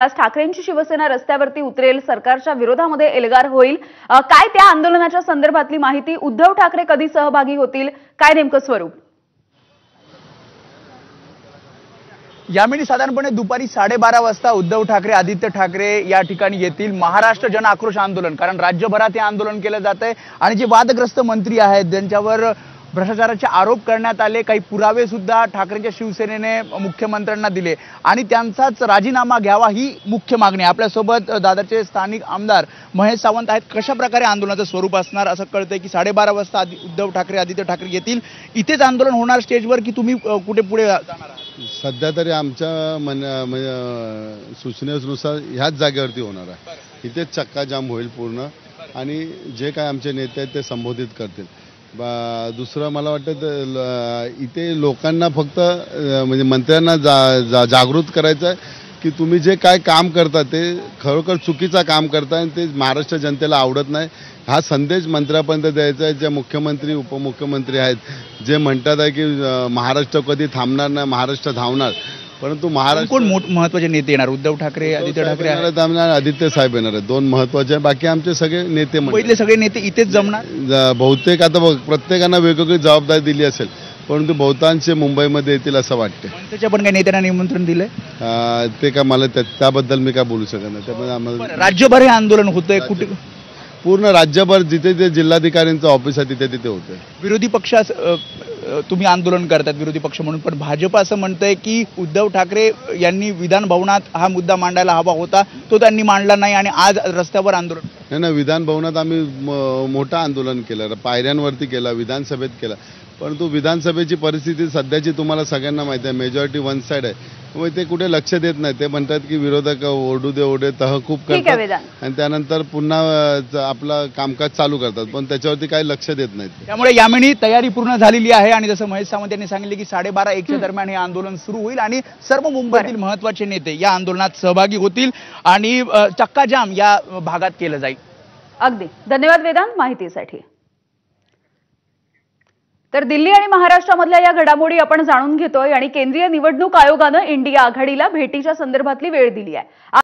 आज ठाकरेंची शिवसेना रस्त्यावरती उतरेल, सरकारच्या विरोधामध्ये एल्गार होईल। काय त्या आंदोलनाच्या संदर्भातली माहिती? उद्धव ठाकरे कधी सहभागी होतील? काय नेमकं स्वरूप? यावेळी साधारणपणे दुपारी 12:30 वाजता उद्धव ठाकरे, आदित्य ठाकरे या ठिकाणी येतील। महाराष्ट्र जन आक्रोश आंदोलन, कारण राज्यभरात हे आंदोलन केलं जात आहे आणि जे वादग्रस्त मंत्री आहेत ज्यांच्यावर भ्रष्टाचाराचे आरोप करण्यात आले, काही पुरावे सुद्धा ठाकरेंच्या शिवसेनेने मुख्यमंत्र्यांना दिले आणि त्यांचाच राजीनामा घ्यावा ही मुख्य मागणी आहे। आपल्यासोबत दादरचे स्थानिक आमदार महेश सावंत आहेत। कशा प्रकारे आंदोलनाचं स्वरूप असणार असं कळतंय की 12:30 वाजता उद्धव ठाकरे, आदित्य ठाकरे येतील, इथेच आंदोलन होणार स्टेजवर की तुम्ही कुठे पुढे जाणार आहात? सध्या तरी आमच्या सूचनेनुसार ह्याच जागेवरती होणार आहे। इथेच चक्का जाम होईल पूर्ण आणि जे काय आमचे नेते आहेत ते संबोधित करतील। दुसरं मला वाटतं इथे लोकांना फक्त म्हणजे मंत्र्यांना जागृत करायचं आहे की तुम्ही जे काय काम करता ते खरोखर चुकीचं काम करता आणि ते महाराष्ट्र जनतेला आवडत नाही। हा संदेश मंत्र्यापर्यंत द्यायचा आहे। जे मुख्यमंत्री, उपमुख्यमंत्री आहेत जे म्हणतात आहे की महाराष्ट्र कधी थांबणार नाही, महाराष्ट्र धावणार, परंतु महाराष्ट्र कोण महत्त्वाचे नेते येणार? उद्धव ठाकरे, आदित्य ठाकरे आदित्य साहेब येणार आहेत, दोन महत्त्वाचे। बाकी आमचे सगळे नेते, पहिले सगळे नेते इथेच जमणार। बहुतेक आता बघ, प्रत्येकांना वेगवेगळी जबाबदारी दिली असेल, परंतु बहुतांश मुंबईमध्ये येतील असं वाटते। त्याच्या पण काही नेत्यांना निमंत्रण दिलंय? ते काय मला त्याबद्दल मी काय बोलू शकत नाही। त्यामुळे आम्हाला राज्यभर हे आंदोलन होतंय, कुठे पूर्ण राज्यभर जिथे जे जिल्हाधिकाऱ्यांचं ऑफिस आहे तिथे होतंय। विरोधी पक्ष तुम्ही आंदोलन करतात विरोधी पक्ष म्हणून, पण भाजप असं म्हणतंय की उद्धव ठाकरे यांनी विधान भवनात हा मुद्दा मांडायला हवा होता, तो त्यांनी मांडला नाही आणि आज रस्त्यावर आंदोलन। नाही, विधान भवनात आम्ही मोठं आंदोलन केलं, पायऱ्यांवरती केलं, विधानसभेत केलं, परंतु विधानसभेची परिस्थिती सध्याची तुम्हाला सगळ्यांना माहिती आहे। मेजॉरिटी वन साइड आहे, त्यामुळे ते कुठे लक्ष देत नाही। ते म्हणतात की विरोधक ओरडू दे तहकूब करतात आणि त्यानंतर पुन्हा आपलं कामकाज चालू करतात, पण त्याच्यावरती काही लक्ष देत नाहीत। त्यामुळे यामिनी तयारी पूर्ण झालेली आहे आणि जसं महेश सावंत यांनी सांगितले की 12:30-1च्या दरम्यान हे आंदोलन सुरू होईल आणि सर्व मुंबईतील महत्त्वाचे नेते या आंदोलनात सहभागी होतील आणि चक्काजाम या भागात केलं जाईल। अगदी धन्यवाद वेदांत माहितीसाठी। तर दिल्ली आणि महाराष्ट्रामधल्या या घडामोडी आपण जाणून घेतोय आणि केंद्रीय निवडणूक आयोगानं इंडिया आघाडीला भेटीच्या संदर्भातली वेळ दिली आहे।